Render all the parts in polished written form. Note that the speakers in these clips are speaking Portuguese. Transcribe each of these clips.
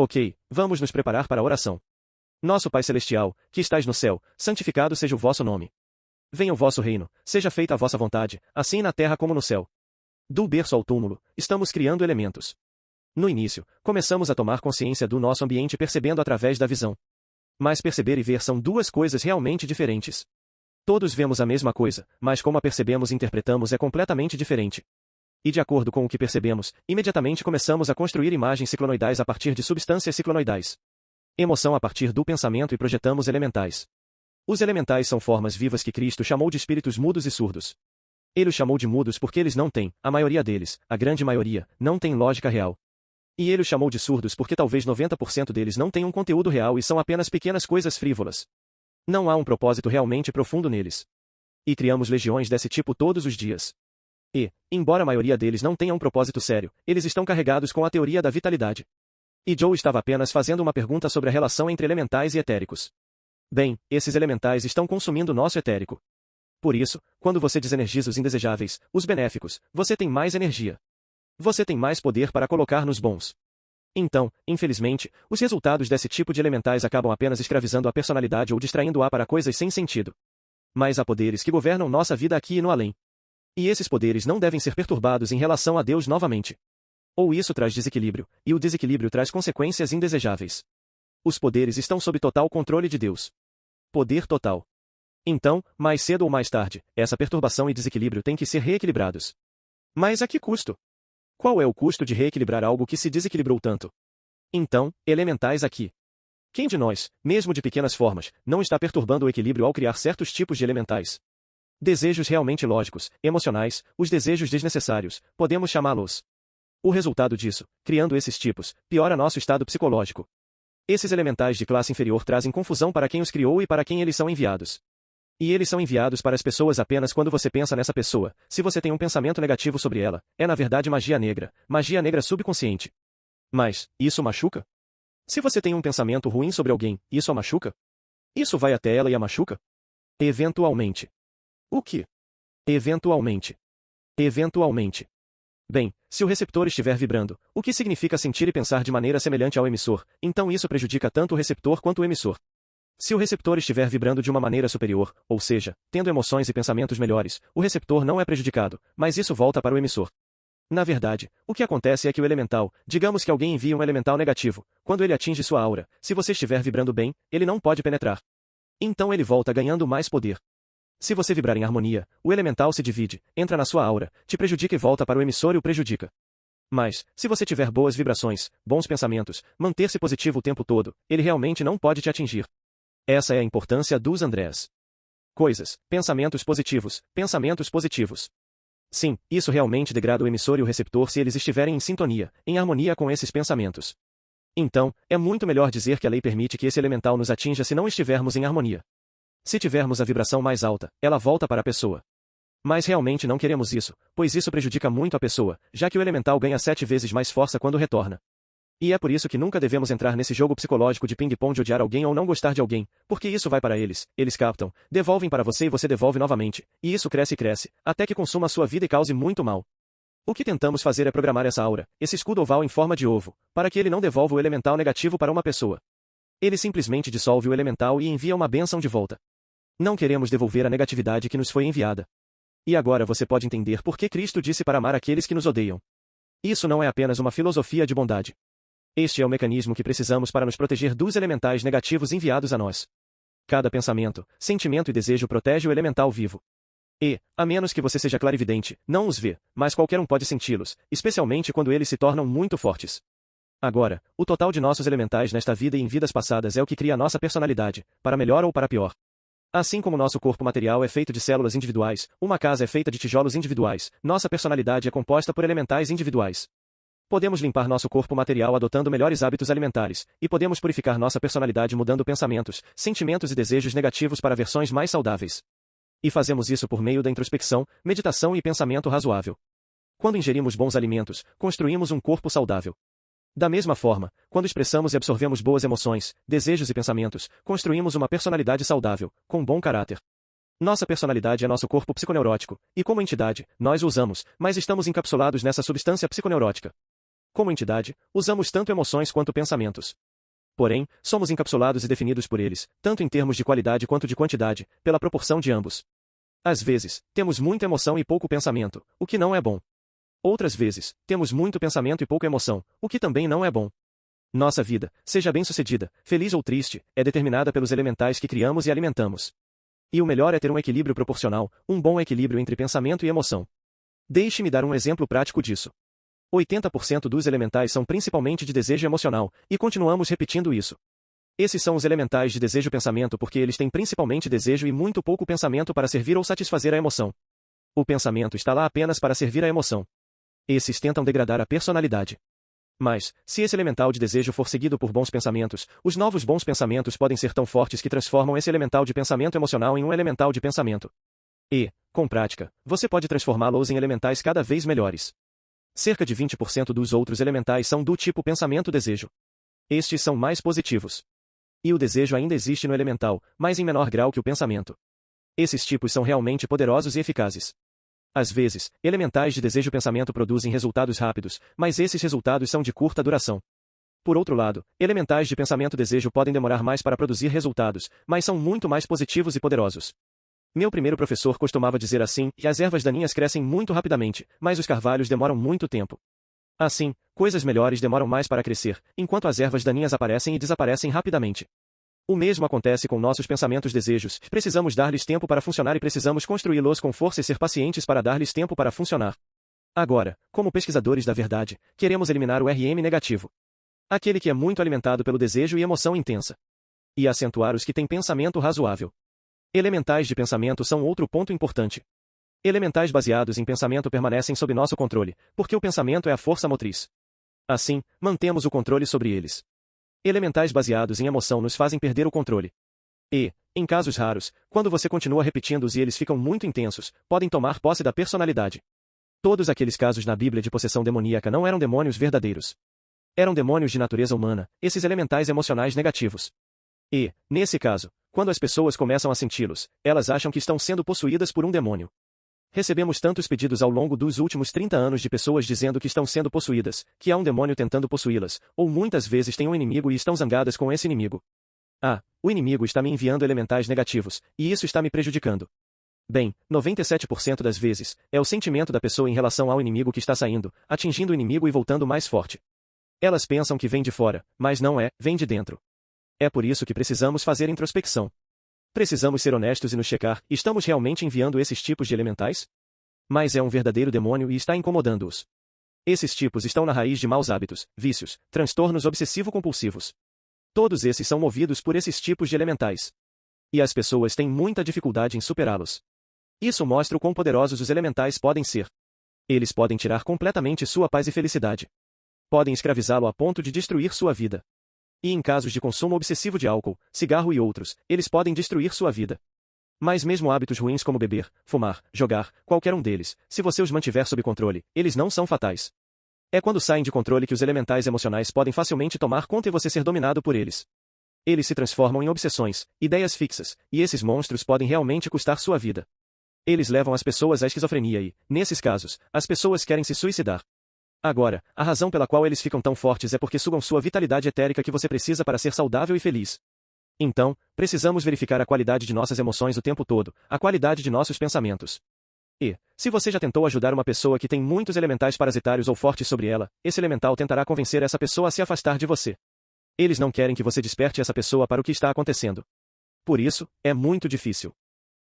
Ok, vamos nos preparar para a oração. Nosso Pai Celestial, que estais no céu, santificado seja o vosso nome. Venha o vosso reino, seja feita a vossa vontade, assim na terra como no céu. Do berço ao túmulo, estamos criando elementos. No início, começamos a tomar consciência do nosso ambiente percebendo através da visão. Mas perceber e ver são duas coisas realmente diferentes. Todos vemos a mesma coisa, mas como a percebemos e interpretamos é completamente diferente. E de acordo com o que percebemos, imediatamente começamos a construir imagens ciclonoidais a partir de substâncias ciclonoidais. Emoção a partir do pensamento e projetamos elementais. Os elementais são formas vivas que Cristo chamou de espíritos mudos e surdos. Ele os chamou de mudos porque eles não têm, a maioria deles, a grande maioria, não tem lógica real. E ele os chamou de surdos porque talvez 90% deles não tenham conteúdo real e são apenas pequenas coisas frívolas. Não há um propósito realmente profundo neles. E criamos legiões desse tipo todos os dias. E, embora a maioria deles não tenha um propósito sério, eles estão carregados com a teoria da vitalidade. E Joe estava apenas fazendo uma pergunta sobre a relação entre elementais e etéricos. Bem, esses elementais estão consumindo nosso etérico. Por isso, quando você desenergiza os indesejáveis, os benéficos, você tem mais energia. Você tem mais poder para colocar nos bons. Então, infelizmente, os resultados desse tipo de elementais acabam apenas escravizando a personalidade ou distraindo-a para coisas sem sentido. Mas há poderes que governam nossa vida aqui e no além. E esses poderes não devem ser perturbados em relação a Deus novamente. Ou isso traz desequilíbrio, e o desequilíbrio traz consequências indesejáveis. Os poderes estão sob total controle de Deus. Poder total. Então, mais cedo ou mais tarde, essa perturbação e desequilíbrio têm que ser reequilibrados. Mas a que custo? Qual é o custo de reequilibrar algo que se desequilibrou tanto? Então, elementais aqui. Quem de nós, mesmo de pequenas formas, não está perturbando o equilíbrio ao criar certos tipos de elementais? Desejos realmente lógicos, emocionais, os desejos desnecessários, podemos chamá-los. O resultado disso, criando esses tipos, piora nosso estado psicológico. Esses elementais de classe inferior trazem confusão para quem os criou e para quem eles são enviados. E eles são enviados para as pessoas apenas quando você pensa nessa pessoa. Se você tem um pensamento negativo sobre ela, é na verdade magia negra subconsciente. Mas, isso machuca? Se você tem um pensamento ruim sobre alguém, isso a machuca? Isso vai até ela e a machuca? Eventualmente. O que? Eventualmente. Eventualmente. Bem, se o receptor estiver vibrando, o que significa sentir e pensar de maneira semelhante ao emissor, então isso prejudica tanto o receptor quanto o emissor. Se o receptor estiver vibrando de uma maneira superior, ou seja, tendo emoções e pensamentos melhores, o receptor não é prejudicado, mas isso volta para o emissor. Na verdade, o que acontece é que o elemental, digamos que alguém envia um elemental negativo, quando ele atinge sua aura, se você estiver vibrando bem, ele não pode penetrar. Então ele volta ganhando mais poder. Se você vibrar em harmonia, o elemental se divide, entra na sua aura, te prejudica e volta para o emissor e o prejudica. Mas, se você tiver boas vibrações, bons pensamentos, manter-se positivo o tempo todo, ele realmente não pode te atingir. Essa é a importância dos Andrés. Coisas, pensamentos positivos, pensamentos positivos. Sim, isso realmente degrada o emissor e o receptor se eles estiverem em sintonia, em harmonia com esses pensamentos. Então, é muito melhor dizer que a lei permite que esse elemental nos atinja se não estivermos em harmonia. Se tivermos a vibração mais alta, ela volta para a pessoa. Mas realmente não queremos isso, pois isso prejudica muito a pessoa, já que o elemental ganha 7 vezes mais força quando retorna. E é por isso que nunca devemos entrar nesse jogo psicológico de ping-pong de odiar alguém ou não gostar de alguém, porque isso vai para eles captam, devolvem para você e você devolve novamente, e isso cresce e cresce, até que consuma a sua vida e cause muito mal. O que tentamos fazer é programar essa aura, esse escudo oval em forma de ovo, para que ele não devolva o elemental negativo para uma pessoa. Ele simplesmente dissolve o elemental e envia uma bênção de volta. Não queremos devolver a negatividade que nos foi enviada. E agora você pode entender por que Cristo disse para amar aqueles que nos odeiam. Isso não é apenas uma filosofia de bondade. Este é o mecanismo que precisamos para nos proteger dos elementais negativos enviados a nós. Cada pensamento, sentimento e desejo protege o elemental vivo. E, a menos que você seja clarividente, não os vê, mas qualquer um pode senti-los, especialmente quando eles se tornam muito fortes. Agora, o total de nossos elementais nesta vida e em vidas passadas é o que cria nossa personalidade, para melhor ou para pior. Assim como nosso corpo material é feito de células individuais, uma casa é feita de tijolos individuais, nossa personalidade é composta por elementais individuais. Podemos limpar nosso corpo material adotando melhores hábitos alimentares, e podemos purificar nossa personalidade mudando pensamentos, sentimentos e desejos negativos para versões mais saudáveis. E fazemos isso por meio da introspecção, meditação e pensamento razoável. Quando ingerimos bons alimentos, construímos um corpo saudável. Da mesma forma, quando expressamos e absorvemos boas emoções, desejos e pensamentos, construímos uma personalidade saudável, com bom caráter. Nossa personalidade é nosso corpo psiconeurótico, e como entidade, nós o usamos, mas estamos encapsulados nessa substância psiconeurótica. Como entidade, usamos tanto emoções quanto pensamentos. Porém, somos encapsulados e definidos por eles, tanto em termos de qualidade quanto de quantidade, pela proporção de ambos. Às vezes, temos muita emoção e pouco pensamento, o que não é bom. Outras vezes, temos muito pensamento e pouca emoção, o que também não é bom. Nossa vida, seja bem-sucedida, feliz ou triste, é determinada pelos elementais que criamos e alimentamos. E o melhor é ter um equilíbrio proporcional, um bom equilíbrio entre pensamento e emoção. Deixe-me dar um exemplo prático disso. 80% dos elementais são principalmente de desejo emocional, e continuamos repetindo isso. Esses são os elementais de desejo-pensamento porque eles têm principalmente desejo e muito pouco pensamento para servir ou satisfazer a emoção. O pensamento está lá apenas para servir a emoção. Esses tentam degradar a personalidade. Mas, se esse elemental de desejo for seguido por bons pensamentos, os novos bons pensamentos podem ser tão fortes que transformam esse elemental de pensamento emocional em um elemental de pensamento. E, com prática, você pode transformá-los em elementais cada vez melhores. Cerca de 20% dos outros elementais são do tipo pensamento-desejo. Estes são mais positivos. E o desejo ainda existe no elemental, mas em menor grau que o pensamento. Esses tipos são realmente poderosos e eficazes. Às vezes, elementais de desejo-pensamento produzem resultados rápidos, mas esses resultados são de curta duração. Por outro lado, elementais de pensamento-desejo podem demorar mais para produzir resultados, mas são muito mais positivos e poderosos. Meu primeiro professor costumava dizer assim, que as ervas daninhas crescem muito rapidamente, mas os carvalhos demoram muito tempo. Assim, coisas melhores demoram mais para crescer, enquanto as ervas daninhas aparecem e desaparecem rapidamente. O mesmo acontece com nossos pensamentos-desejos, precisamos dar-lhes tempo para funcionar e precisamos construí-los com força e ser pacientes para dar-lhes tempo para funcionar. Agora, como pesquisadores da verdade, queremos eliminar o RM negativo. Aquele que é muito alimentado pelo desejo e emoção intensa. E acentuar os que têm pensamento razoável. Elementais de pensamento são outro ponto importante. Elementais baseados em pensamento permanecem sob nosso controle, porque o pensamento é a força motriz. Assim, mantemos o controle sobre eles. Elementais baseados em emoção nos fazem perder o controle. E, em casos raros, quando você continua repetindo-os e eles ficam muito intensos, podem tomar posse da personalidade. Todos aqueles casos na Bíblia de possessão demoníaca não eram demônios verdadeiros. Eram demônios de natureza humana, esses elementais emocionais negativos. E, nesse caso, quando as pessoas começam a senti-los, elas acham que estão sendo possuídas por um demônio. Recebemos tantos pedidos ao longo dos últimos 30 anos de pessoas dizendo que estão sendo possuídas, que há um demônio tentando possuí-las, ou muitas vezes têm um inimigo e estão zangadas com esse inimigo. Ah, o inimigo está me enviando elementais negativos, e isso está me prejudicando. Bem, 97% das vezes, é o sentimento da pessoa em relação ao inimigo que está saindo, atingindo o inimigo e voltando mais forte. Elas pensam que vem de fora, mas não é, vem de dentro. É por isso que precisamos fazer introspecção. Precisamos ser honestos e nos checar, estamos realmente enviando esses tipos de elementais? Mas é um verdadeiro demônio e está incomodando-os. Esses tipos estão na raiz de maus hábitos, vícios, transtornos obsessivo-compulsivos. Todos esses são movidos por esses tipos de elementais. E as pessoas têm muita dificuldade em superá-los. Isso mostra o quão poderosos os elementais podem ser. Eles podem tirar completamente sua paz e felicidade. Podem escravizá-lo a ponto de destruir sua vida. E em casos de consumo obsessivo de álcool, cigarro e outros, eles podem destruir sua vida. Mas mesmo hábitos ruins como beber, fumar, jogar, qualquer um deles, se você os mantiver sob controle, eles não são fatais. É quando saem de controle que os elementais emocionais podem facilmente tomar conta e você ser dominado por eles. Eles se transformam em obsessões, ideias fixas, e esses monstros podem realmente custar sua vida. Eles levam as pessoas à esquizofrenia e, nesses casos, as pessoas querem se suicidar. Agora, a razão pela qual eles ficam tão fortes é porque sugam sua vitalidade etérica que você precisa para ser saudável e feliz. Então, precisamos verificar a qualidade de nossas emoções o tempo todo, a qualidade de nossos pensamentos. E, se você já tentou ajudar uma pessoa que tem muitos elementais parasitários ou fortes sobre ela, esse elemental tentará convencer essa pessoa a se afastar de você. Eles não querem que você desperte essa pessoa para o que está acontecendo. Por isso, é muito difícil.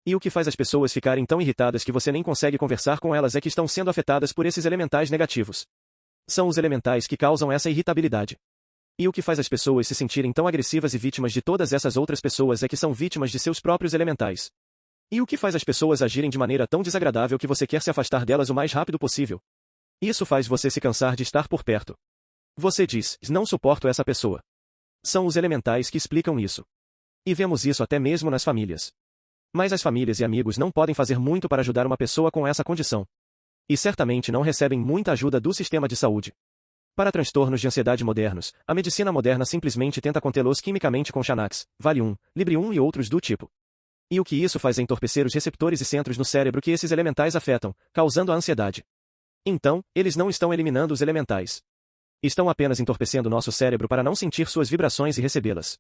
E o que faz as pessoas ficarem tão irritadas que você nem consegue conversar com elas é que estão sendo afetadas por esses elementais negativos. São os elementais que causam essa irritabilidade. E o que faz as pessoas se sentirem tão agressivas e vítimas de todas essas outras pessoas é que são vítimas de seus próprios elementais. E o que faz as pessoas agirem de maneira tão desagradável que você quer se afastar delas o mais rápido possível? Isso faz você se cansar de estar por perto. Você diz, não suporto essa pessoa. São os elementais que explicam isso. E vemos isso até mesmo nas famílias. Mas as famílias e amigos não podem fazer muito para ajudar uma pessoa com essa condição. E certamente não recebem muita ajuda do sistema de saúde. Para transtornos de ansiedade modernos, a medicina moderna simplesmente tenta contê-los quimicamente com Xanax, Valium, Librium e outros do tipo. E o que isso faz é entorpecer os receptores e centros no cérebro que esses elementais afetam, causando a ansiedade. Então, eles não estão eliminando os elementais. Estão apenas entorpecendo nosso cérebro para não sentir suas vibrações e recebê-las.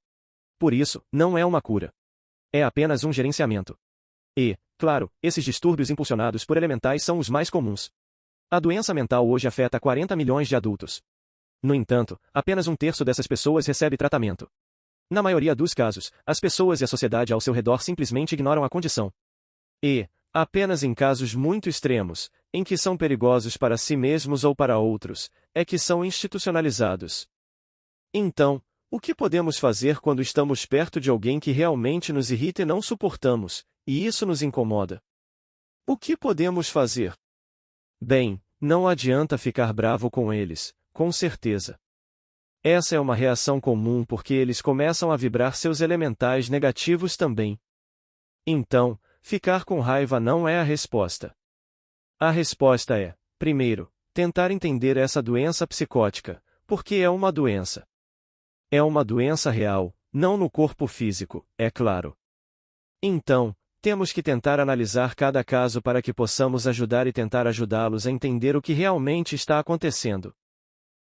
Por isso, não é uma cura. É apenas um gerenciamento. E, claro, esses distúrbios impulsionados por elementais são os mais comuns. A doença mental hoje afeta 40 milhões de adultos. No entanto, apenas um terço dessas pessoas recebe tratamento. Na maioria dos casos, as pessoas e a sociedade ao seu redor simplesmente ignoram a condição. E, apenas em casos muito extremos, em que são perigosos para si mesmos ou para outros, é que são institucionalizados. Então, o que podemos fazer quando estamos perto de alguém que realmente nos irrita e não suportamos, e isso nos incomoda? O que podemos fazer? Bem, não adianta ficar bravo com eles, com certeza. Essa é uma reação comum porque eles começam a vibrar seus elementais negativos também. Então, ficar com raiva não é a resposta. A resposta é, primeiro, tentar entender essa doença psicótica, porque é uma doença. É uma doença real, não no corpo físico, é claro. Então, temos que tentar analisar cada caso para que possamos ajudar e tentar ajudá-los a entender o que realmente está acontecendo.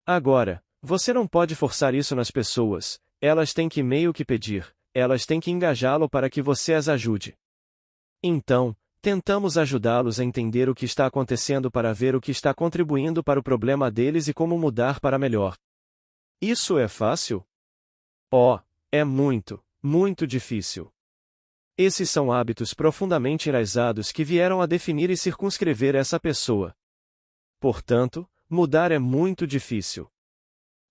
Agora, você não pode forçar isso nas pessoas, elas têm que meio que pedir, elas têm que engajá-lo para que você as ajude. Então, tentamos ajudá-los a entender o que está acontecendo para ver o que está contribuindo para o problema deles e como mudar para melhor. Isso é fácil? Oh, é muito, muito difícil. Esses são hábitos profundamente enraizados que vieram a definir e circunscrever essa pessoa. Portanto, mudar é muito difícil.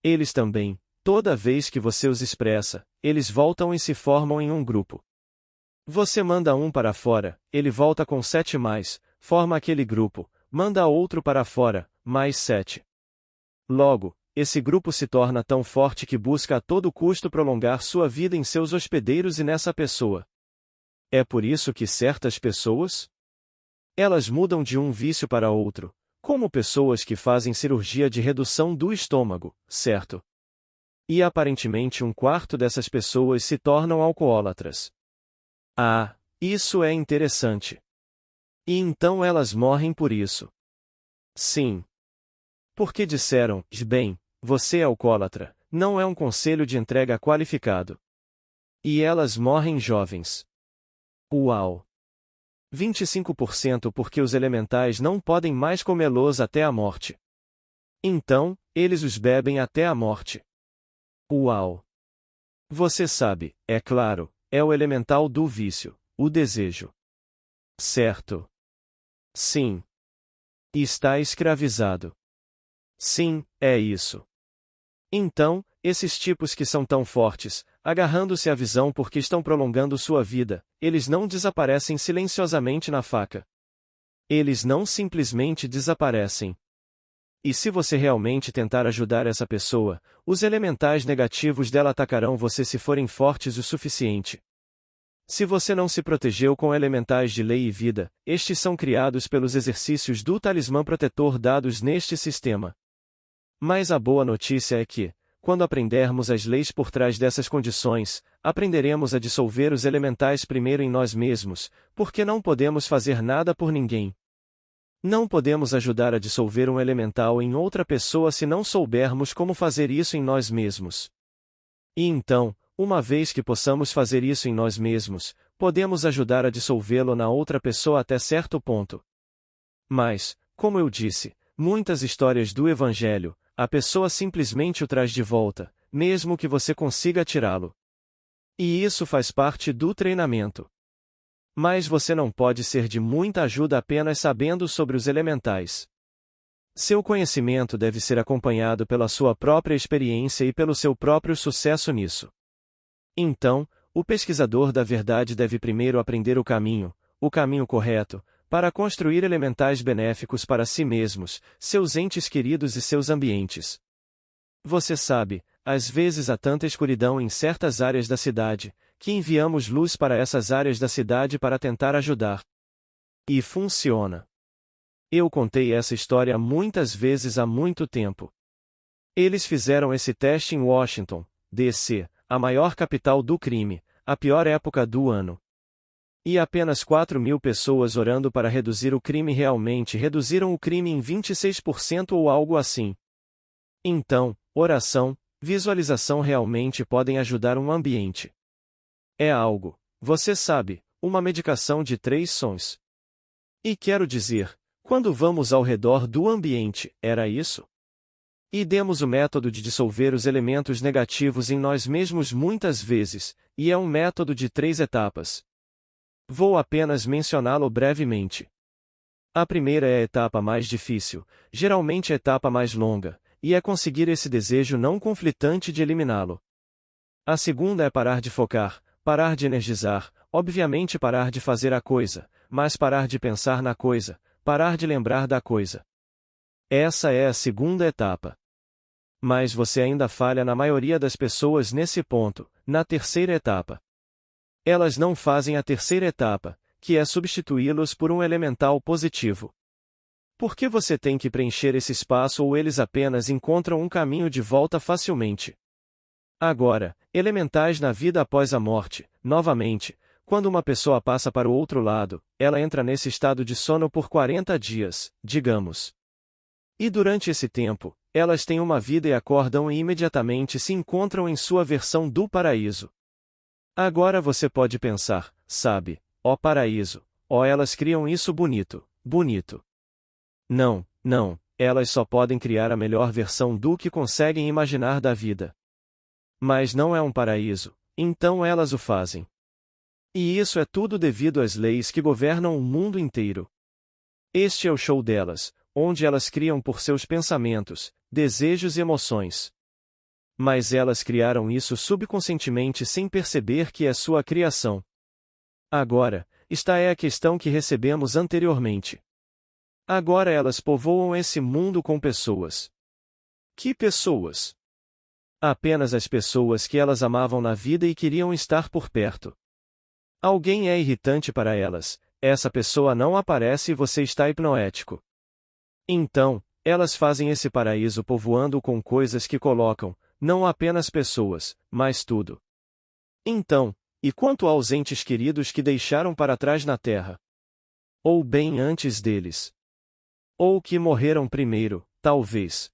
Eles também, toda vez que você os expressa, eles voltam e se formam em um grupo. Você manda um para fora, ele volta com 7 mais, forma aquele grupo, manda outro para fora, mais 7. Logo, esse grupo se torna tão forte que busca a todo custo prolongar sua vida em seus hospedeiros e nessa pessoa. É por isso que certas pessoas? Elas mudam de um vício para outro, como pessoas que fazem cirurgia de redução do estômago, certo? E aparentemente um quarto dessas pessoas se tornam alcoólatras. Ah, isso é interessante. E então elas morrem por isso. Sim. Porque disseram, bem, você é alcoólatra, não é um conselho de entrega qualificado. E elas morrem jovens. Uau! 25% porque os elementais não podem mais comê-los até a morte. Então, eles os bebem até a morte. Uau! Você sabe, é claro, é o elemental do vício, o desejo. Certo? Sim. E está escravizado. Sim, é isso. Então, esses tipos que são tão fortes, agarrando-se à visão porque estão prolongando sua vida, eles não desaparecem silenciosamente na faca. Eles não simplesmente desaparecem. E se você realmente tentar ajudar essa pessoa, os elementais negativos dela atacarão você se forem fortes o suficiente. Se você não se protegeu com elementais de lei e vida, estes são criados pelos exercícios do talismã protetor dados neste sistema. Mas a boa notícia é que, quando aprendermos as leis por trás dessas condições, aprenderemos a dissolver os elementais primeiro em nós mesmos, porque não podemos fazer nada por ninguém. Não podemos ajudar a dissolver um elemental em outra pessoa se não soubermos como fazer isso em nós mesmos. E então, uma vez que possamos fazer isso em nós mesmos, podemos ajudar a dissolvê-lo na outra pessoa até certo ponto. Mas, como eu disse, muitas histórias do Evangelho, a pessoa simplesmente o traz de volta, mesmo que você consiga tirá-lo. E isso faz parte do treinamento. Mas você não pode ser de muita ajuda apenas sabendo sobre os elementais. Seu conhecimento deve ser acompanhado pela sua própria experiência e pelo seu próprio sucesso nisso. Então, o pesquisador da verdade deve primeiro aprender o caminho correto, para construir elementais benéficos para si mesmos, seus entes queridos e seus ambientes. Você sabe, às vezes há tanta escuridão em certas áreas da cidade, que enviamos luz para essas áreas da cidade para tentar ajudar. E funciona. Eu contei essa história muitas vezes há muito tempo. Eles fizeram esse teste em Washington, D.C., a maior capital do crime, a pior época do ano. E apenas 4.000 pessoas orando para reduzir o crime realmente reduziram o crime em 26% ou algo assim. Então, oração, visualização realmente podem ajudar um ambiente. É algo, você sabe, uma medicação de 3 sons. E quero dizer, quando vamos ao redor do ambiente, era isso? E demos o método de dissolver os elementos negativos em nós mesmos muitas vezes, e é um método de 3 etapas. Vou apenas mencioná-lo brevemente. A primeira é a etapa mais difícil, geralmente a etapa mais longa, e é conseguir esse desejo não conflitante de eliminá-lo. A segunda é parar de focar, parar de energizar, obviamente parar de fazer a coisa, mas parar de pensar na coisa, parar de lembrar da coisa. Essa é a segunda etapa. Mas você ainda falha na maioria das pessoas nesse ponto, na terceira etapa. Elas não fazem a terceira etapa, que é substituí-los por um elemental positivo. Por que você tem que preencher esse espaço ou eles apenas encontram um caminho de volta facilmente? Agora, elementais na vida após a morte, novamente, quando uma pessoa passa para o outro lado, ela entra nesse estado de sono por 40 dias, digamos. E durante esse tempo, elas têm uma vida e acordam e imediatamente se encontram em sua versão do paraíso. Agora você pode pensar, sabe, ó paraíso, ó elas criam isso bonito, bonito. Não, não, elas só podem criar a melhor versão do que conseguem imaginar da vida. Mas não é um paraíso, então elas o fazem. E isso é tudo devido às leis que governam o mundo inteiro. Este é o show delas, onde elas criam por seus pensamentos, desejos e emoções. Mas elas criaram isso subconscientemente sem perceber que é sua criação. Agora, esta é a questão que recebemos anteriormente. Agora elas povoam esse mundo com pessoas. Que pessoas? Apenas as pessoas que elas amavam na vida e queriam estar por perto. Alguém é irritante para elas, essa pessoa não aparece e você está hipnoético. Então, elas fazem esse paraíso povoando com coisas que colocam, não apenas pessoas, mas tudo. Então, e quanto aos entes queridos que deixaram para trás na Terra? Ou bem antes deles? Ou que morreram primeiro, talvez.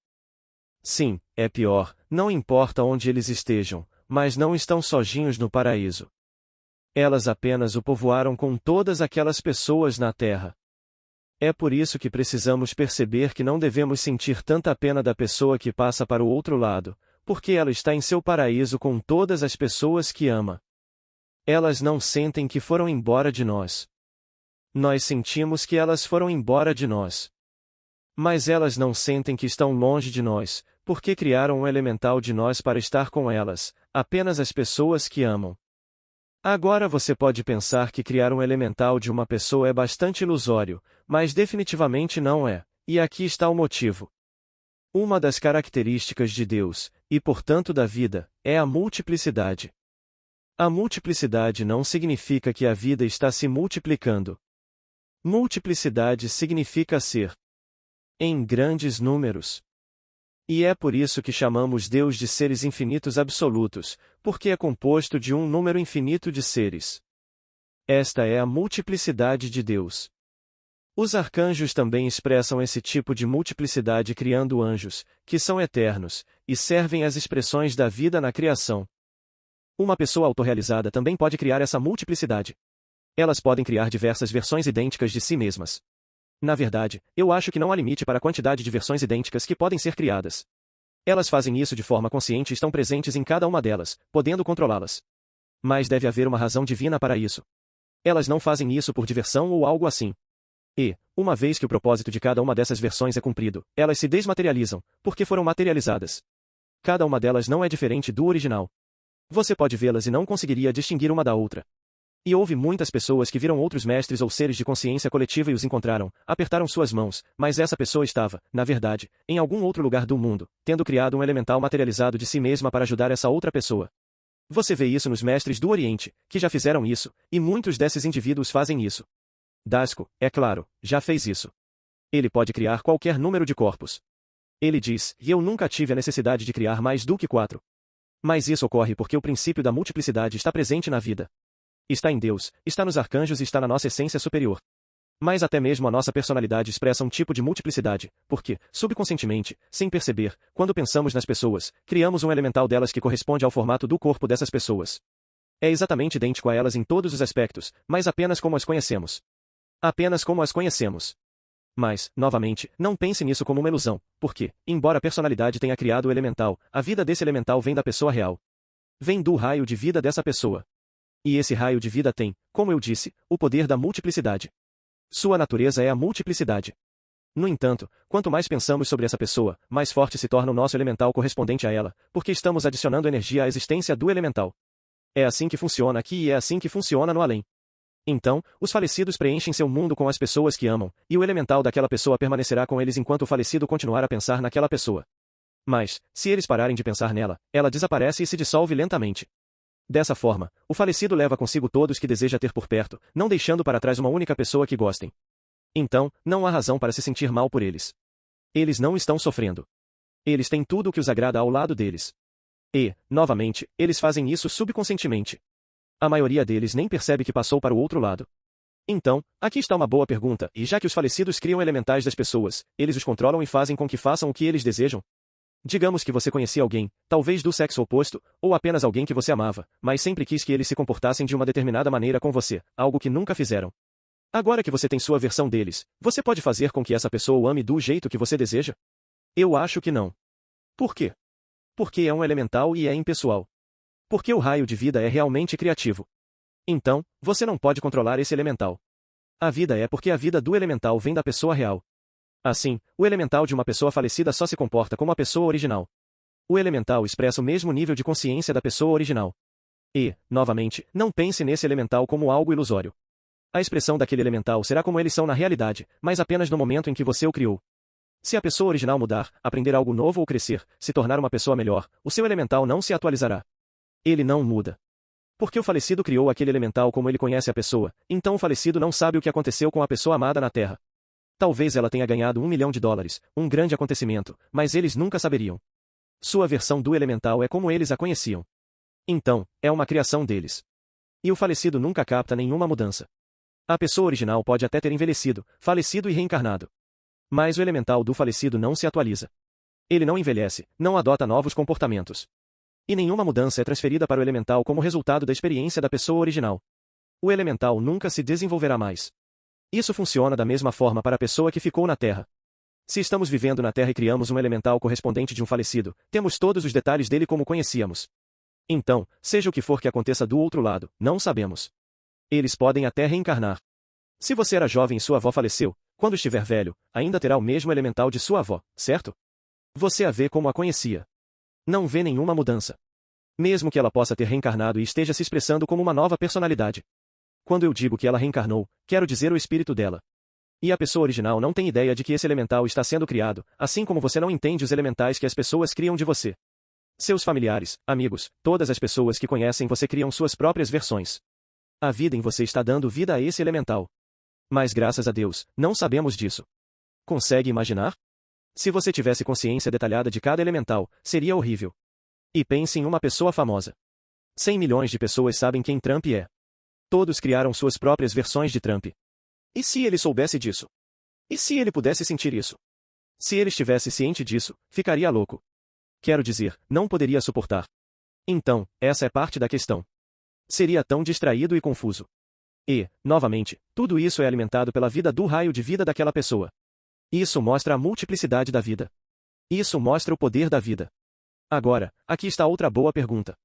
Sim, é pior, não importa onde eles estejam, mas não estão sozinhos no paraíso. Elas apenas o povoaram com todas aquelas pessoas na Terra. É por isso que precisamos perceber que não devemos sentir tanta pena da pessoa que passa para o outro lado, porque ela está em seu paraíso com todas as pessoas que ama. Elas não sentem que foram embora de nós. Nós sentimos que elas foram embora de nós. Mas elas não sentem que estão longe de nós, porque criaram um elemental de nós para estar com elas, apenas as pessoas que amam. Agora você pode pensar que criar um elemental de uma pessoa é bastante ilusório, mas definitivamente não é, e aqui está o motivo. Uma das características de Deus, e portanto da vida, é a multiplicidade. A multiplicidade não significa que a vida está se multiplicando. Multiplicidade significa ser em grandes números. E é por isso que chamamos Deus de seres infinitos absolutos, porque é composto de um número infinito de seres. Esta é a multiplicidade de Deus. Os arcanjos também expressam esse tipo de multiplicidade criando anjos, que são eternos, e servem as expressões da vida na criação. Uma pessoa autorrealizada também pode criar essa multiplicidade. Elas podem criar diversas versões idênticas de si mesmas. Na verdade, eu acho que não há limite para a quantidade de versões idênticas que podem ser criadas. Elas fazem isso de forma consciente e estão presentes em cada uma delas, podendo controlá-las. Mas deve haver uma razão divina para isso. Elas não fazem isso por diversão ou algo assim. E, uma vez que o propósito de cada uma dessas versões é cumprido, elas se desmaterializam, porque foram materializadas. Cada uma delas não é diferente do original. Você pode vê-las e não conseguiria distinguir uma da outra. E houve muitas pessoas que viram outros mestres ou seres de consciência coletiva e os encontraram, apertaram suas mãos, mas essa pessoa estava, na verdade, em algum outro lugar do mundo, tendo criado um elemental materializado de si mesma para ajudar essa outra pessoa. Você vê isso nos mestres do Oriente, que já fizeram isso, e muitos desses indivíduos fazem isso. Dasco, é claro, já fez isso. Ele pode criar qualquer número de corpos. Ele diz, e eu nunca tive a necessidade de criar mais do que 4. Mas isso ocorre porque o princípio da multiplicidade está presente na vida. Está em Deus, está nos arcanjos e está na nossa essência superior. Mas até mesmo a nossa personalidade expressa um tipo de multiplicidade, porque, subconscientemente, sem perceber, quando pensamos nas pessoas, criamos um elemental delas que corresponde ao formato do corpo dessas pessoas. É exatamente idêntico a elas em todos os aspectos, mas apenas como as conhecemos. Apenas como as conhecemos. Mas, novamente, não pense nisso como uma ilusão, porque, embora a personalidade tenha criado o elemental, a vida desse elemental vem da pessoa real. Vem do raio de vida dessa pessoa. E esse raio de vida tem, como eu disse, o poder da multiplicidade. Sua natureza é a multiplicidade. No entanto, quanto mais pensamos sobre essa pessoa, mais forte se torna o nosso elemental correspondente a ela, porque estamos adicionando energia à existência do elemental. É assim que funciona aqui e é assim que funciona no além. Então, os falecidos preenchem seu mundo com as pessoas que amam, e o elemental daquela pessoa permanecerá com eles enquanto o falecido continuar a pensar naquela pessoa. Mas, se eles pararem de pensar nela, ela desaparece e se dissolve lentamente. Dessa forma, o falecido leva consigo todos que deseja ter por perto, não deixando para trás uma única pessoa que gostem. Então, não há razão para se sentir mal por eles. Eles não estão sofrendo. Eles têm tudo o que os agrada ao lado deles. E, novamente, eles fazem isso subconscientemente. A maioria deles nem percebe que passou para o outro lado. Então, aqui está uma boa pergunta, e já que os falecidos criam elementais das pessoas, eles os controlam e fazem com que façam o que eles desejam? Digamos que você conhecia alguém, talvez do sexo oposto, ou apenas alguém que você amava, mas sempre quis que eles se comportassem de uma determinada maneira com você, algo que nunca fizeram. Agora que você tem sua versão deles, você pode fazer com que essa pessoa o ame do jeito que você deseja? Eu acho que não. Por quê? Porque é um elemental e é impessoal. Porque o raio de vida é realmente criativo. Então, você não pode controlar esse elemental. A vida é porque a vida do elemental vem da pessoa real. Assim, o elemental de uma pessoa falecida só se comporta como a pessoa original. O elemental expressa o mesmo nível de consciência da pessoa original. E, novamente, não pense nesse elemental como algo ilusório. A expressão daquele elemental será como eles são na realidade, mas apenas no momento em que você o criou. Se a pessoa original mudar, aprender algo novo ou crescer, se tornar uma pessoa melhor, o seu elemental não se atualizará. Ele não muda. Porque o falecido criou aquele elemental como ele conhece a pessoa, então o falecido não sabe o que aconteceu com a pessoa amada na Terra. Talvez ela tenha ganhado $1 milhão, um grande acontecimento, mas eles nunca saberiam. Sua versão do elemental é como eles a conheciam. Então, é uma criação deles. E o falecido nunca capta nenhuma mudança. A pessoa original pode até ter envelhecido, falecido e reencarnado. Mas o elemental do falecido não se atualiza. Ele não envelhece, não adota novos comportamentos. E nenhuma mudança é transferida para o elemental como resultado da experiência da pessoa original. O elemental nunca se desenvolverá mais. Isso funciona da mesma forma para a pessoa que ficou na Terra. Se estamos vivendo na Terra e criamos um elemental correspondente de um falecido, temos todos os detalhes dele como conhecíamos. Então, seja o que for que aconteça do outro lado, não sabemos. Eles podem até reencarnar. Se você era jovem e sua avó faleceu, quando estiver velho, ainda terá o mesmo elemental de sua avó, certo? Você a vê como a conhecia. Não vê nenhuma mudança. Mesmo que ela possa ter reencarnado e esteja se expressando como uma nova personalidade. Quando eu digo que ela reencarnou, quero dizer o espírito dela. E a pessoa original não tem ideia de que esse elemental está sendo criado, assim como você não entende os elementais que as pessoas criam de você. Seus familiares, amigos, todas as pessoas que conhecem você criam suas próprias versões. A vida em você está dando vida a esse elemental. Mas graças a Deus, não sabemos disso. Consegue imaginar? Se você tivesse consciência detalhada de cada elemental, seria horrível. E pense em uma pessoa famosa. 100 milhões de pessoas sabem quem Trump é. Todos criaram suas próprias versões de Trump. E se ele soubesse disso? E se ele pudesse sentir isso? Se ele estivesse ciente disso, ficaria louco. Quero dizer, não poderia suportar. Então, essa é parte da questão. Seria tão distraído e confuso. E, novamente, tudo isso é alimentado pela vida do raio de vida daquela pessoa. Isso mostra a multiplicidade da vida. Isso mostra o poder da vida. Agora, aqui está outra boa pergunta.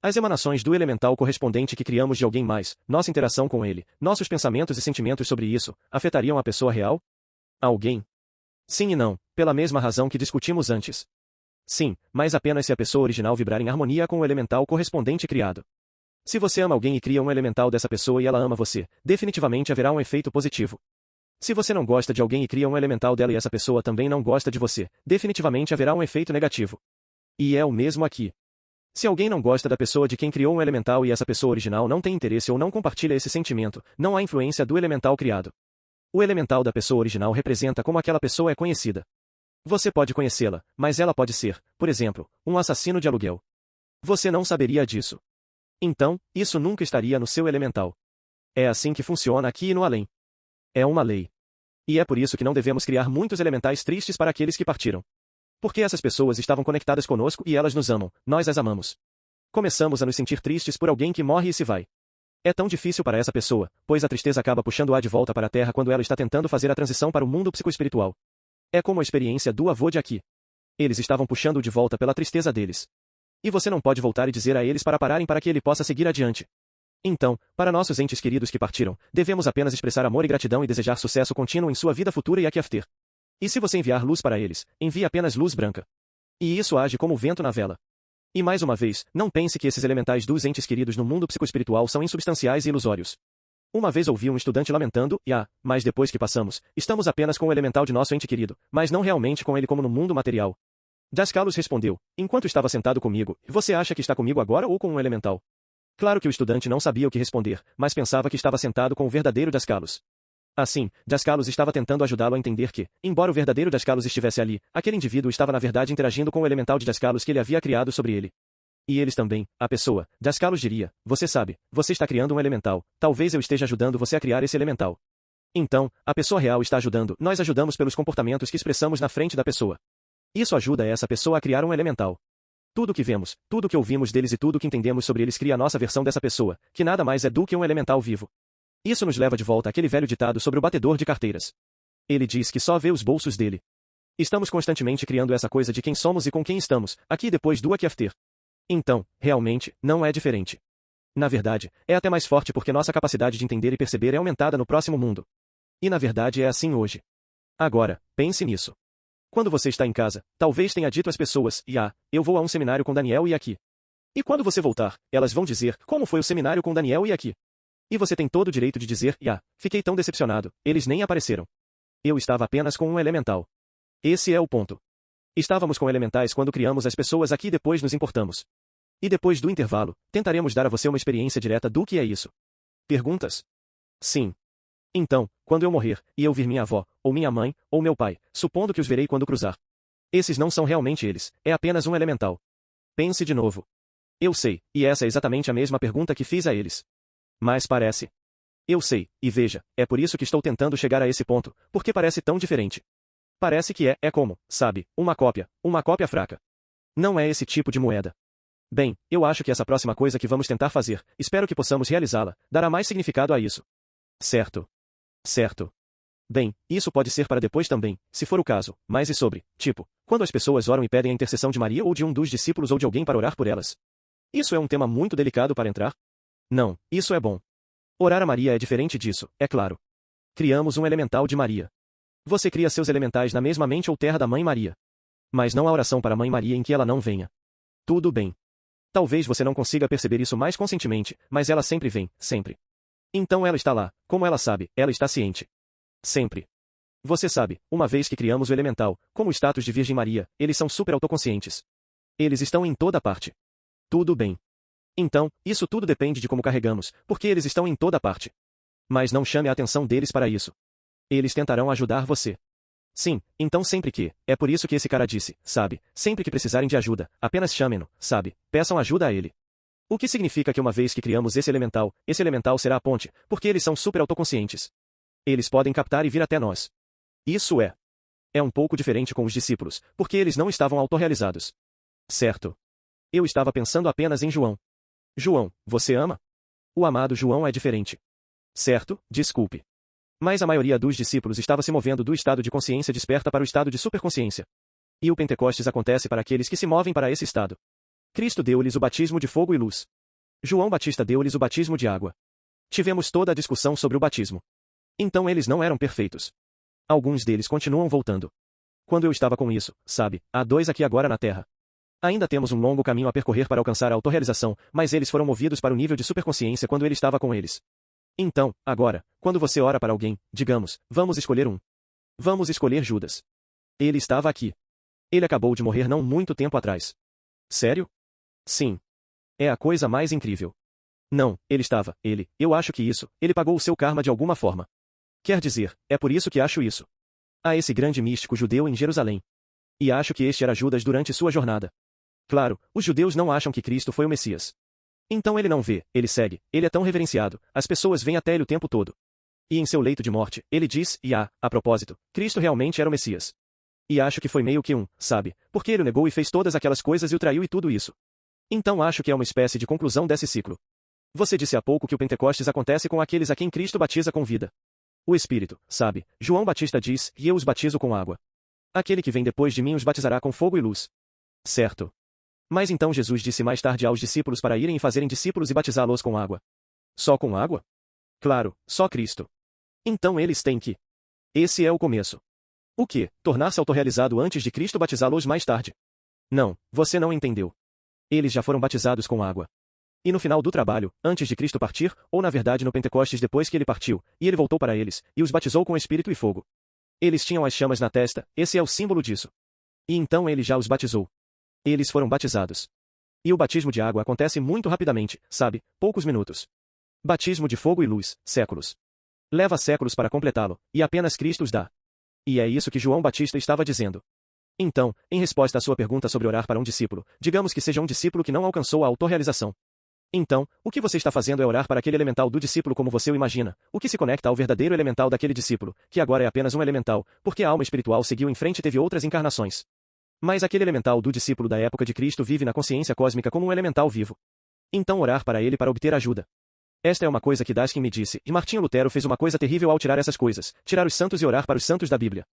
As emanações do elemental correspondente que criamos de alguém mais, nossa interação com ele, nossos pensamentos e sentimentos sobre isso, afetariam a pessoa real? Alguém? Sim e não, pela mesma razão que discutimos antes. Sim, mas apenas se a pessoa original vibrar em harmonia com o elemental correspondente criado. Se você ama alguém e cria um elemental dessa pessoa e ela ama você, definitivamente haverá um efeito positivo. Se você não gosta de alguém e cria um elemental dela e essa pessoa também não gosta de você, definitivamente haverá um efeito negativo. E é o mesmo aqui. Se alguém não gosta da pessoa de quem criou um elemental e essa pessoa original não tem interesse ou não compartilha esse sentimento, não há influência do elemental criado. O elemental da pessoa original representa como aquela pessoa é conhecida. Você pode conhecê-la, mas ela pode ser, por exemplo, um assassino de aluguel. Você não saberia disso. Então, isso nunca estaria no seu elemental. É assim que funciona aqui e no além. É uma lei. E é por isso que não devemos criar muitos elementais tristes para aqueles que partiram. Porque essas pessoas estavam conectadas conosco e elas nos amam, nós as amamos. Começamos a nos sentir tristes por alguém que morre e se vai. É tão difícil para essa pessoa, pois a tristeza acaba puxando-a de volta para a Terra quando ela está tentando fazer a transição para o mundo psicoespiritual. É como a experiência do avô de aqui. Eles estavam puxando-o de volta pela tristeza deles. E você não pode voltar e dizer a eles para pararem para que ele possa seguir adiante. Então, para nossos entes queridos que partiram, devemos apenas expressar amor e gratidão e desejar sucesso contínuo em sua vida futura e aqui after. E se você enviar luz para eles, envie apenas luz branca. E isso age como o vento na vela. E mais uma vez, não pense que esses elementais dos entes queridos no mundo psicoespiritual são insubstanciais e ilusórios. Uma vez ouvi um estudante lamentando, mas depois que passamos, estamos apenas com o elemental de nosso ente querido, mas não realmente com ele como no mundo material. Dascalos respondeu, enquanto estava sentado comigo, você acha que está comigo agora ou com um elemental? Claro que o estudante não sabia o que responder, mas pensava que estava sentado com o verdadeiro Dascalos. Assim, Dascalos estava tentando ajudá-lo a entender que, embora o verdadeiro Dascalos estivesse ali, aquele indivíduo estava na verdade interagindo com o elemental de Dascalos que ele havia criado sobre ele. E eles também, a pessoa, Dascalos diria, você sabe, você está criando um elemental, talvez eu esteja ajudando você a criar esse elemental. Então, a pessoa real está ajudando, nós ajudamos pelos comportamentos que expressamos na frente da pessoa. Isso ajuda essa pessoa a criar um elemental. Tudo o que vemos, tudo o que ouvimos deles e tudo o que entendemos sobre eles cria a nossa versão dessa pessoa, que nada mais é do que um elemental vivo. Isso nos leva de volta àquele velho ditado sobre o batedor de carteiras. Ele diz que só vê os bolsos dele. Estamos constantemente criando essa coisa de quem somos e com quem estamos, aqui e depois do aqui after. Então, realmente, não é diferente. Na verdade, é até mais forte porque nossa capacidade de entender e perceber é aumentada no próximo mundo. E na verdade é assim hoje. Agora, pense nisso. Quando você está em casa, talvez tenha dito às pessoas, eu vou a um seminário com Daniel e aqui. E quando você voltar, elas vão dizer, como foi o seminário com Daniel e aqui? E você tem todo o direito de dizer, fiquei tão decepcionado, eles nem apareceram. Eu estava apenas com um elemental. Esse é o ponto. Estávamos com elementais quando criamos as pessoas aqui e depois nos importamos. E depois do intervalo, tentaremos dar a você uma experiência direta do que é isso. Perguntas? Sim. Então, quando eu morrer, e eu vir minha avó, ou minha mãe, ou meu pai, supondo que os verei quando cruzar. Esses não são realmente eles, é apenas um elemental. Pense de novo. Eu sei, e essa é exatamente a mesma pergunta que fiz a eles. Mas parece. Eu sei, e veja, é por isso que estou tentando chegar a esse ponto, porque parece tão diferente. Parece que é como, sabe, uma cópia fraca. Não é esse tipo de moeda. Bem, eu acho que essa próxima coisa que vamos tentar fazer, espero que possamos realizá-la, dará mais significado a isso. Certo. Certo. Bem, isso pode ser para depois também, se for o caso, mas e sobre, quando as pessoas oram e pedem a intercessão de Maria ou de um dos discípulos ou de alguém para orar por elas? Isso é um tema muito delicado para entrar? Não, isso é bom. Orar a Maria é diferente disso, é claro. Criamos um elemental de Maria. Você cria seus elementais na mesma mente ou terra da Mãe Maria. Mas não há oração para a Mãe Maria em que ela não venha. Tudo bem. Talvez você não consiga perceber isso mais conscientemente, mas ela sempre vem, sempre. Então ela está lá, como ela sabe, ela está ciente. Sempre. Você sabe, uma vez que criamos o elemental, como o status de Virgem Maria, eles são super autoconscientes. Eles estão em toda parte. Tudo bem. Então, isso tudo depende de como carregamos, porque eles estão em toda parte. Mas não chame a atenção deles para isso. Eles tentarão ajudar você. Sim, então sempre que, é por isso que esse cara disse, sabe, sempre que precisarem de ajuda, apenas chamem-no, sabe, peçam ajuda a ele. O que significa que uma vez que criamos esse elemental será a ponte, porque eles são super autoconscientes. Eles podem captar e vir até nós. Isso é. É um pouco diferente com os discípulos, porque eles não estavam autorrealizados. Certo. Eu estava pensando apenas em João. João, você ama? O amado João é diferente. Certo, desculpe. Mas a maioria dos discípulos estava se movendo do estado de consciência desperta para o estado de superconsciência. E o Pentecostes acontece para aqueles que se movem para esse estado. Cristo deu-lhes o batismo de fogo e luz. João Batista deu-lhes o batismo de água. Tivemos toda a discussão sobre o batismo. Então eles não eram perfeitos. Alguns deles continuam voltando. Quando eu estava com isso, sabe, há 2 aqui agora na Terra. Ainda temos um longo caminho a percorrer para alcançar a autorrealização, mas eles foram movidos para o nível de superconsciência quando ele estava com eles. Então, agora, quando você ora para alguém, digamos, vamos escolher um. Vamos escolher Judas. Ele estava aqui. Ele acabou de morrer não muito tempo atrás. Sério? Sim. É a coisa mais incrível. Não, eu acho que ele pagou o seu karma de alguma forma. Quer dizer, é por isso que acho isso. Há esse grande místico judeu em Jerusalém. E acho que este era Judas durante sua jornada. Claro, os judeus não acham que Cristo foi o Messias. Então ele não vê, ele segue, ele é tão reverenciado, as pessoas vêm até ele o tempo todo. E em seu leito de morte, ele diz, a propósito, Cristo realmente era o Messias. E acho que foi meio que sabe, porque ele o negou e fez todas aquelas coisas e o traiu e tudo isso. Então acho que é uma espécie de conclusão desse ciclo. Você disse há pouco que o Pentecostes acontece com aqueles a quem Cristo batiza com vida. O Espírito, sabe, João Batista diz, e eu os batizo com água. Aquele que vem depois de mim os batizará com fogo e luz. Certo. Mas então Jesus disse mais tarde aos discípulos para irem e fazerem discípulos e batizá-los com água. Só com água? Claro, só Cristo. Então eles têm que. Esse é o começo. O quê? Tornar-se autorrealizado antes de Cristo batizá-los mais tarde? Não, você não entendeu. Eles já foram batizados com água. E no final do trabalho, antes de Cristo partir, ou na verdade no Pentecostes depois que ele partiu, e ele voltou para eles, e os batizou com Espírito e fogo. Eles tinham as chamas na testa, esse é o símbolo disso. E então ele já os batizou. Eles foram batizados. E o batismo de água acontece muito rapidamente, sabe, poucos minutos. Batismo de fogo e luz, séculos. Leva séculos para completá-lo, e apenas Cristo os dá. E é isso que João Batista estava dizendo. Então, em resposta à sua pergunta sobre orar para um discípulo, digamos que seja um discípulo que não alcançou a autorrealização. Então, o que você está fazendo é orar para aquele elemental do discípulo como você o imagina, o que se conecta ao verdadeiro elemental daquele discípulo, que agora é apenas um elemental, porque a alma espiritual seguiu em frente e teve outras encarnações. Mas aquele elemental do discípulo da época de Cristo vive na consciência cósmica como um elemental vivo. Então orar para ele para obter ajuda. Esta é uma coisa que Daskin me disse, e Martinho Lutero fez uma coisa terrível ao tirar essas coisas, tirar os santos e orar para os santos da Bíblia.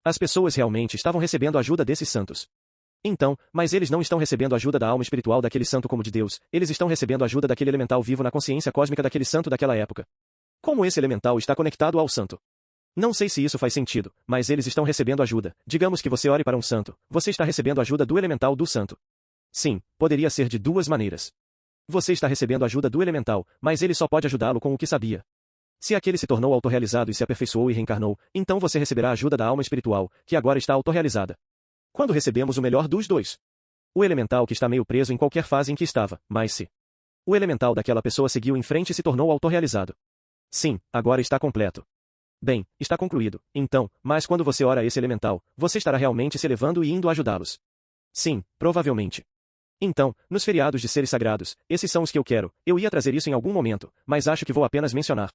As pessoas realmente estavam recebendo a ajuda desses santos. Então, mas eles não estão recebendo ajuda da alma espiritual daquele santo como de Deus, eles estão recebendo ajuda daquele elemental vivo na consciência cósmica daquele santo daquela época. Como esse elemental está conectado ao santo? Não sei se isso faz sentido, mas eles estão recebendo ajuda. Digamos que você ore para um santo, você está recebendo ajuda do elemental do santo. Sim, poderia ser de duas maneiras. Você está recebendo ajuda do elemental, mas ele só pode ajudá-lo com o que sabia. Se aquele se tornou autorrealizado e se aperfeiçoou e reencarnou, então você receberá a ajuda da alma espiritual, que agora está autorrealizada. Quando recebemos o melhor dos dois? O elemental que está meio preso em qualquer fase em que estava, mas se o elemental daquela pessoa seguiu em frente e se tornou autorrealizado. Sim, agora está completo. Bem, está concluído, então, mas quando você ora a esse elemental, você estará realmente se elevando e indo ajudá-los. Sim, provavelmente. Então, nos feriados de seres sagrados, esses são os que eu ia trazer isso em algum momento, mas acho que vou apenas mencionar.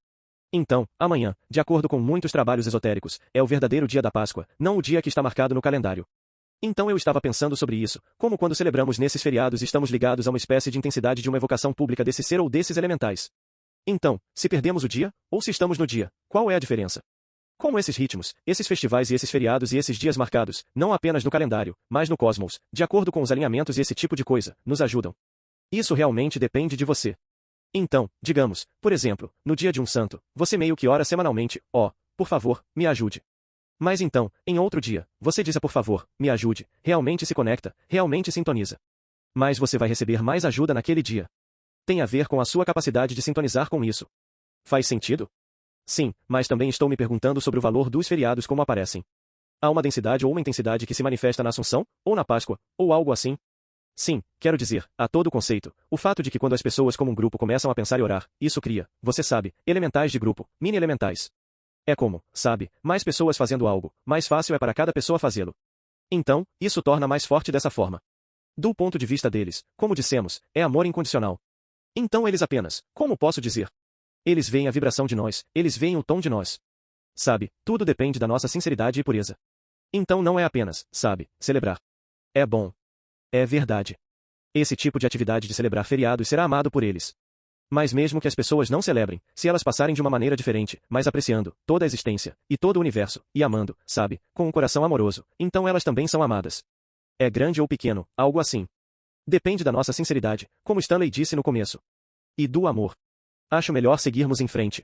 Então, amanhã, de acordo com muitos trabalhos esotéricos, é o verdadeiro dia da Páscoa, não o dia que está marcado no calendário. Então eu estava pensando sobre isso, como quando celebramos nesses feriados estamos ligados a uma espécie de intensidade de uma evocação pública desse ser ou desses elementais. Então, se perdemos o dia, ou se estamos no dia, qual é a diferença? Como esses ritmos, esses festivais e esses feriados e esses dias marcados, não apenas no calendário, mas no cosmos, de acordo com os alinhamentos e esse tipo de coisa, nos ajudam. Isso realmente depende de você. Então, digamos, por exemplo, no dia de um santo, você meio que ora semanalmente, por favor, me ajude. Mas então, em outro dia, você diz por favor, me ajude, realmente se conecta, realmente sintoniza. Mas você vai receber mais ajuda naquele dia. Tem a ver com a sua capacidade de sintonizar com isso. Faz sentido? Sim, mas também estou me perguntando sobre o valor dos feriados como aparecem. Há uma densidade ou uma intensidade que se manifesta na Assunção, ou na Páscoa, ou algo assim? Sim, quero dizer, há todo o conceito, o fato de que quando as pessoas como um grupo começam a pensar e orar, isso cria, você sabe, elementais de grupo, mini-elementais. É como, sabe, mais pessoas fazendo algo, mais fácil é para cada pessoa fazê-lo. Então, isso torna mais forte dessa forma. Do ponto de vista deles, como dissemos, é amor incondicional. Então eles apenas, como posso dizer? Eles veem a vibração de nós, eles veem o tom de nós. Sabe, tudo depende da nossa sinceridade e pureza. Então não é apenas, sabe, celebrar. É bom. É verdade. Esse tipo de atividade de celebrar feriados será amado por eles. Mas mesmo que as pessoas não celebrem, se elas passarem de uma maneira diferente, mas apreciando toda a existência, e todo o universo, e amando, sabe, com um coração amoroso, então elas também são amadas. É grande ou pequeno, algo assim. Depende da nossa sinceridade, como Stanley disse no começo. E do amor. Acho melhor seguirmos em frente.